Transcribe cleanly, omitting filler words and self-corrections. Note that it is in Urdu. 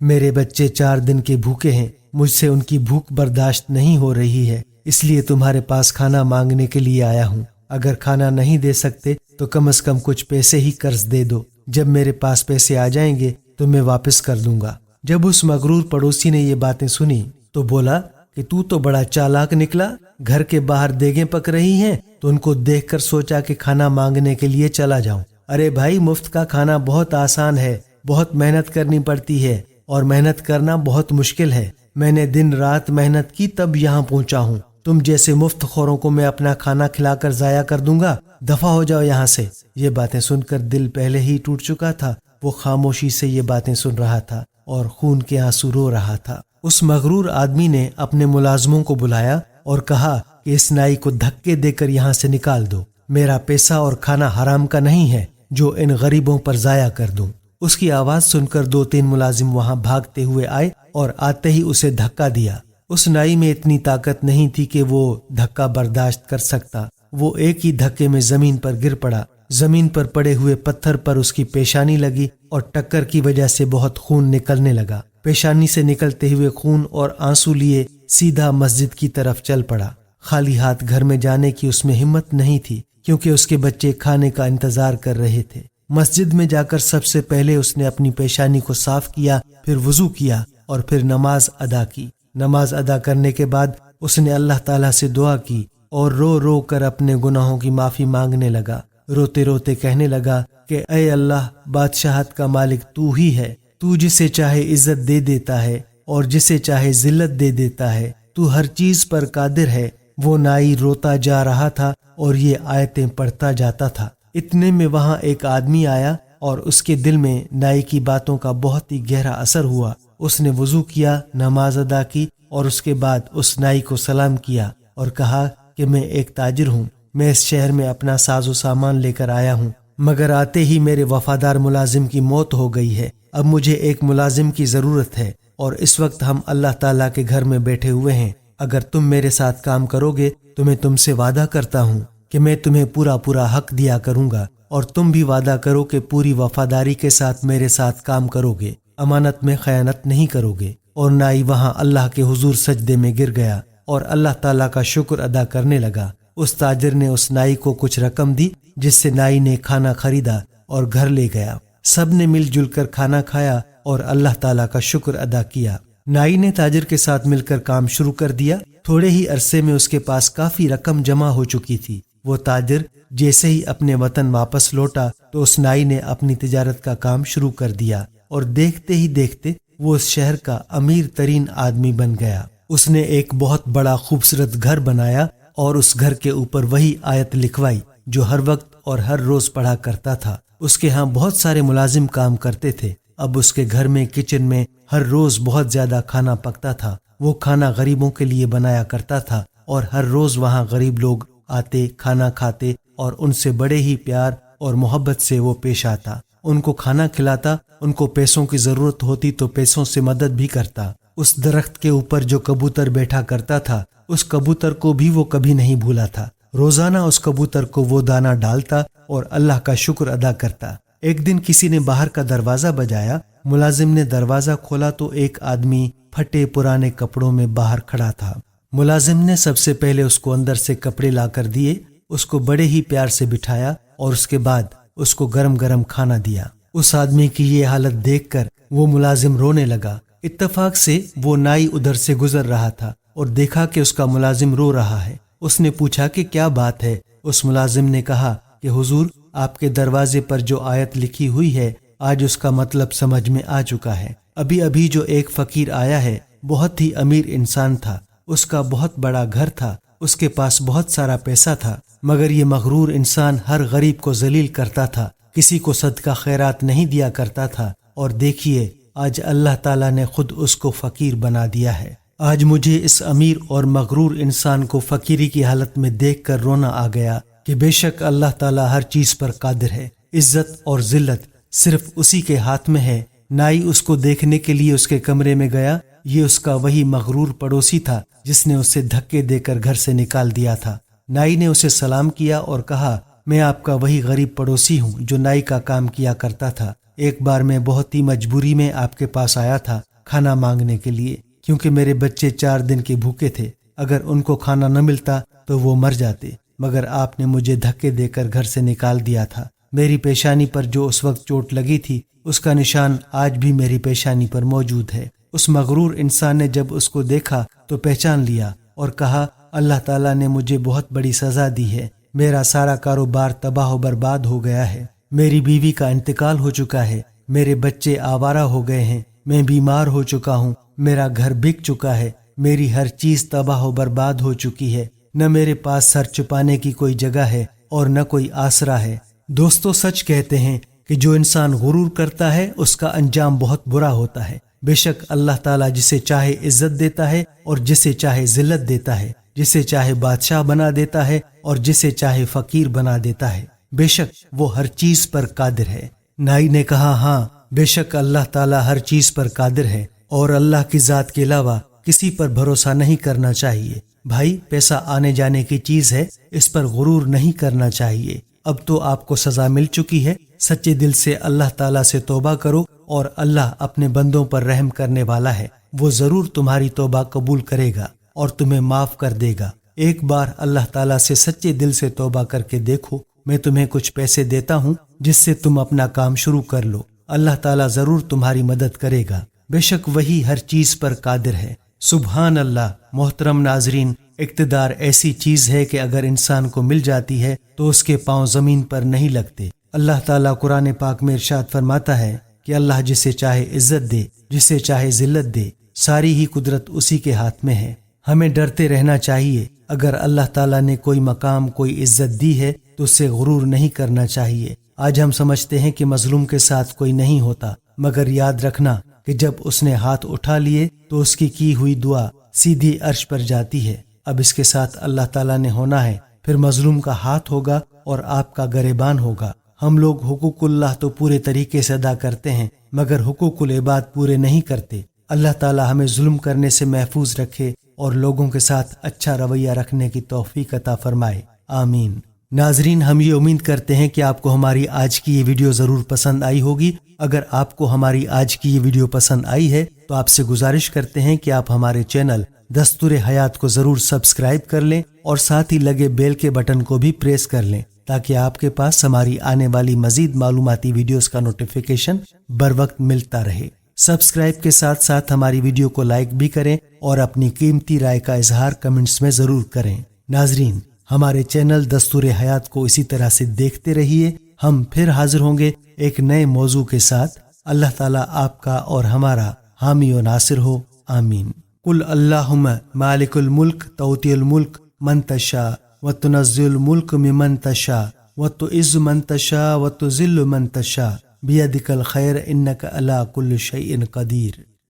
میرے بچے 4 دن کے بھوکے ہیں، مجھ سے ان کی بھوک برداشت نہیں ہو رہی ہے، اس لیے تمہارے پاس کھانا مانگنے کے لیے آیا ہوں۔ اگر کھانا نہیں دے سکتے تو کم از کم کچھ پیسے ہی قرض دے دو، جب میرے پاس پیسے آ جائیں گے تو میں واپس کر دوں گا۔ جب اس مغرور پڑوسی نے یہ باتیں سنی تو بولا کہ تو بڑا چالاک نکلا، گھر کے باہر دیگیں پک رہی ہیں تو ان کو دیکھ کر سوچا کہ کھانا مانگنے کے لیے چلا جاؤں۔ ارے بھائی، مفت کا کھانا بہت آسان ہے، بہت محنت کرنی پڑتی ہے اور محنت کرنا بہت مشکل ہے۔ میں نے دن رات محنت کی تب یہاں پہنچا ہوں، تم جیسے مفت خوروں کو میں اپنا کھانا کھلا کر ضائع کر دوں گا، دفع ہو جاؤ یہاں سے۔ یہ باتیں سن کر دل پہلے ہی ٹوٹ چکا تھا، وہ خاموشی سے یہ باتیں سن رہا تھا اور خون کے آنسو رو رہا تھا۔ اس مغرور آدمی نے اپنے ملازموں کو بلایا اور کہا کہ اس نائی کو دھکے دے کر یہاں سے نکال دو، میرا پیسہ اور کھانا حرام کا نہیں ہے جو ان غریبوں پر ضائع کر دوں۔ اس کی آواز سن کر 2-3 ملازم وہاں بھاگتے ہوئے آئے اور آتے ہی اسے دھکا دیا۔ اس نائی میں اتنی طاقت نہیں تھی کہ وہ دھکا برداشت کر سکتا، وہ ایک ہی دھکے میں زمین پر گر پڑا۔ زمین پر پڑے ہوئے پتھر پر اس کی پیشانی لگی اور ٹکر کی وجہ سے بہت خون نکلنے لگا۔ پیشانی سے نکلتے ہوئے خون اور آنسو لیے سیدھا مسجد کی طرف چل پڑا۔ خالی ہاتھ گھر میں جانے کی اس میں ہمت نہیں تھی، کیونکہ اس کے بچے کھانے کا انتظار کر رہے تھے۔ مسجد میں جا کر سب سے پہلے اس نے اپنی پیشانی کو صاف کیا، پھر وضو کیا اور پھر نماز ادا کی۔ نماز ادا کرنے کے بعد اس نے اللہ تعالیٰ سے دعا کی اور رو رو کر اپنے گناہوں کی معافی مانگنے لگا۔ روتے روتے کہنے لگا کہ اے اللہ، بادشاہت کا مالک تو ہی ہے، تو جسے چاہے عزت دے دیتا ہے اور جسے چاہے ذلت دے دیتا ہے، تو ہر چیز پر قادر ہے۔ وہ نائی روتا جا رہا تھا اور یہ آیتیں پڑھتا جاتا تھا۔ اتنے میں وہاں ایک آدمی آیا اور اس کے دل میں نائی کی باتوں کا بہت ہی گہرا اثر ہوا۔ اس نے وضو کیا، نماز ادا کی اور اس کے بعد اس نائی کو سلام کیا اور کہا کہ میں ایک تاجر ہوں، میں اس شہر میں اپنا ساز و سامان لے کر آیا ہوں، مگر آتے ہی میرے وفادار ملازم کی موت ہو گئی ہے۔ اب مجھے ایک ملازم کی ضرورت ہے اور اس وقت ہم اللہ تعالیٰ کے گھر میں بیٹھے ہوئے ہیں۔ اگر تم میرے ساتھ کام کرو گے تو میں تم سے وعدہ کرتا ہوں کہ میں تمہیں پورا حق دیا کروں گا، اور تم بھی وعدہ کرو کہ پوری وفاداری کے ساتھ میرے ساتھ کام کرو گے، امانت میں خیانت نہیں کرو گے۔ اور نائی وہاں اللہ کے حضور سجدے میں گر گیا اور اللہ تعالیٰ کا شکر ادا کرنے لگا۔ اس تاجر نے اس نائی کو کچھ رقم دی جس سے نائی نے کھانا خریدا اور گھر لے گیا۔ سب نے مل جل کر کھانا کھایا اور اللہ تعالیٰ کا شکر ادا کیا۔ نائی نے تاجر کے ساتھ مل کر کام شروع کر دیا۔ تھوڑے ہی عرصے میں اس کے پاس کافی رقم جمع ہو چکی تھی۔ وہ تاجر جیسے ہی اپنے وطن واپس لوٹا تو اس نائی نے اپنی تجارت کا کام شروع کر دیا اور دیکھتے ہی دیکھتے وہ اس شہر کا امیر ترین آدمی بن گیا۔ اس نے ایک بہت بڑا خوبصورت گھر بنایا اور اس گھر کے اوپر وہی آیت لکھوائی جو ہر وقت اور ہر روز پڑھا کرتا تھا۔ اس کے ہاں بہت سارے ملازم کام کرتے تھے۔ اب اس کے گھر میں کچن میں ہر روز بہت زیادہ کھانا پکتا تھا۔ وہ کھانا غریبوں کے لیے بنایا کرتا تھا اور ہر روز وہاں غریب لوگ آتے، کھانا کھاتے اور ان سے بڑے ہی پیار اور محبت سے وہ پیش آتا۔ ان کو کھانا کھلاتا، ان کو پیسوں کی ضرورت ہوتی تو پیسوں سے مدد بھی کرتا۔ اس درخت کے اوپر جو کبوتر بیٹھا کرتا تھا، اس کبوتر کو بھی وہ کبھی نہیں بھولا تھا۔ روزانہ اس کبوتر کو وہ دانہ ڈالتا اور اللہ کا شکر ادا کرتا۔ ایک دن کسی نے باہر کا دروازہ بجایا۔ ملازم نے دروازہ کھولا تو ایک آدمی پھٹے پرانے کپڑوں میں باہر کھڑا تھا۔ ملازم نے سب سے پہلے اس کو اندر سے کپڑے لا کر دیے، اس کو بڑے ہی پیار سے بٹھایا اور اس کے بعد اس کو گرم گرم کھانا دیا۔ اس آدمی کی یہ حالت دیکھ کر وہ ملازم رونے لگا۔ اتفاق سے وہ نائی ادھر سے گزر رہا تھا اور دیکھا کہ اس کا ملازم رو رہا ہے۔ اس نے پوچھا کہ کیا بات ہے؟ اس ملازم نے کہا کہ حضور، آپ کے دروازے پر جو آیت لکھی ہوئی ہے آج اس کا مطلب سمجھ میں آ چکا ہے۔ ابھی جو ایک فقیر آیا ہے، بہت ہی امیر انسان تھا، اس کا بہت بڑا گھر تھا، اس کے پاس بہت سارا پیسہ تھا، مگر یہ مغرور انسان ہر غریب کو ذلیل کرتا تھا، کسی کو صدقہ خیرات نہیں دیا کرتا تھا، اور دیکھیے آج اللہ تعالیٰ نے خود اس کو فقیر بنا دیا ہے۔ آج مجھے اس امیر اور مغرور انسان کو فقیری کی حالت میں دیکھ کر رونا آ گیا کہ بے شک اللہ تعالیٰ ہر چیز پر قادر ہے، عزت اور ذلت صرف اسی کے ہاتھ میں ہے۔ نائی اس کو دیکھنے کے لیے اس کے کمرے میں گیا۔ یہ اس کا وہی مغرور پڑوسی تھا جس نے اسے دھکے دے کر گھر سے نکال دیا تھا۔ نائی نے اسے سلام کیا اور کہا، میں آپ کا وہی غریب پڑوسی ہوں جو نائی کا کام کیا کرتا تھا۔ ایک بار میں بہت ہی مجبوری میں آپ کے پاس آیا تھا، کھانا مانگنے کے لیے، کیونکہ میرے بچے 4 دن کے بھوکے تھے، اگر ان کو کھانا نہ ملتا تو وہ مر جاتے، مگر آپ نے مجھے دھکے دے کر گھر سے نکال دیا تھا۔ میری پیشانی پر جو اس وقت چوٹ لگی تھی اس کا نشان آج بھی میری پیشانی پر موجود ہے۔ اس مغرور انسان نے جب اس کو دیکھا تو پہچان لیا اور کہا، اللہ تعالیٰ نے مجھے بہت بڑی سزا دی ہے، میرا سارا کاروبار تباہ و برباد ہو گیا ہے، میری بیوی کا انتقال ہو چکا ہے، میرے بچے آوارہ ہو گئے ہیں، میں بیمار ہو چکا ہوں، میرا گھر بک چکا ہے، میری ہر چیز تباہ و برباد ہو چکی ہے، نہ میرے پاس سر چھپانے کی کوئی جگہ ہے اور نہ کوئی آسرا ہے۔ دوستو، سچ کہتے ہیں کہ جو انسان غرور کرتا ہے اس کا انجام بہت برا ہوتا ہے۔ بے شک اللہ تعالیٰ جسے چاہے عزت دیتا ہے اور جسے چاہے ذلت دیتا ہے، جسے چاہے بادشاہ بنا دیتا ہے اور جسے چاہے فقیر بنا دیتا ہے، بے شک وہ ہر چیز پر قادر ہے۔ نائی نے کہا، ہاں بے شک اللہ تعالیٰ ہر چیز پر قادر ہے اور اللہ کی ذات کے علاوہ کسی پر بھروسہ نہیں کرنا چاہیے۔ بھائی، پیسہ آنے جانے کی چیز ہے، اس پر غرور نہیں کرنا چاہیے۔ اب تو آپ کو سزا مل چکی ہے، سچے دل سے اللہ تعالیٰ سے توبہ کرو اور اللہ اپنے بندوں پر رحم کرنے والا ہے، وہ ضرور تمہاری توبہ قبول کرے گا اور تمہیں معاف کر دے گا۔ ایک بار اللہ تعالیٰ سے سچے دل سے توبہ کر کے دیکھو، میں تمہیں کچھ پیسے دیتا ہوں جس سے تم اپنا کام شروع کر لو، اللہ تعالیٰ ضرور تمہاری مدد کرے گا، بے شک وہی ہر چیز پر قادر ہے۔ سبحان اللہ۔ محترم ناظرین، اقتدار ایسی چیز ہے کہ اگر انسان کو مل جاتی ہے تو اس کے پاؤں زمین پر نہیں لگتے۔ اللہ تعالیٰ قرآن پاک میں ارشاد فرماتا ہے کہ اللہ جسے چاہے عزت دے، جسے چاہے ذلت دے، ساری ہی قدرت اسی کے ہاتھ میں ہے۔ ہمیں ڈرتے رہنا چاہیے، اگر اللہ تعالیٰ نے کوئی مقام، کوئی عزت دی ہے تو اس سے غرور نہیں کرنا چاہیے۔ آج ہم سمجھتے ہیں کہ مظلوم کے ساتھ کوئی نہیں ہوتا، مگر یاد رکھنا کہ جب اس نے ہاتھ اٹھا لیے تو اس کی ہوئی دعا سیدھی عرش پر جاتی ہے۔ اب اس کے ساتھ اللہ تعالیٰ نے ہونا ہے، پھر مظلوم کا ہاتھ ہوگا اور آپ کا گریبان ہوگا۔ ہم لوگ حقوق اللہ تو پورے طریقے سے ادا کرتے ہیں، مگر حقوق العباد پورے نہیں کرتے۔ اللہ تعالیٰ ہمیں ظلم کرنے سے محفوظ رکھے اور لوگوں کے ساتھ اچھا رویہ رکھنے کی توفیق عطا فرمائے، آمین۔ ناظرین، ہم یہ امید کرتے ہیں کہ آپ کو ہماری آج کی یہ ویڈیو ضرور پسند آئی ہوگی۔ اگر آپ کو ہماری آج کی یہ ویڈیو پسند آئی ہے تو آپ سے گزارش کرتے ہیں کہ آپ ہمارے چینل دستور حیات کو ضرور سبسکرائب کر لیں اور ساتھ ہی لگے بیل کے بٹن کو بھی پریس کر لیں تاکہ آپ کے پاس ہماری آنے والی مزید معلوماتی ویڈیوز کا نوٹیفیکیشن بر وقت ملتا رہے۔ سبسکرائب کے ساتھ ساتھ ہماری ویڈیو کو لائک بھی کریں اور اپنی قیمتی رائے کا اظہار کمنٹس میں ضرور کریں۔ ناظرین، ہمارے چینل دستور حیات کو اسی طرح سے دیکھتے رہیے۔ ہم پھر حاضر ہوں گے ایک نئے موضوع کے ساتھ۔ اللہ تعالیٰ آپ کا اور ہمارا حامی و ناصر ہو، آمین۔ قل اللہم مالک الملک تؤتی الملک من تشاء وتنزل الملک ممن تشاء وتعز من تشاء وتذل من تشاء بیدک الخیر انک علی کل شیء قدیر۔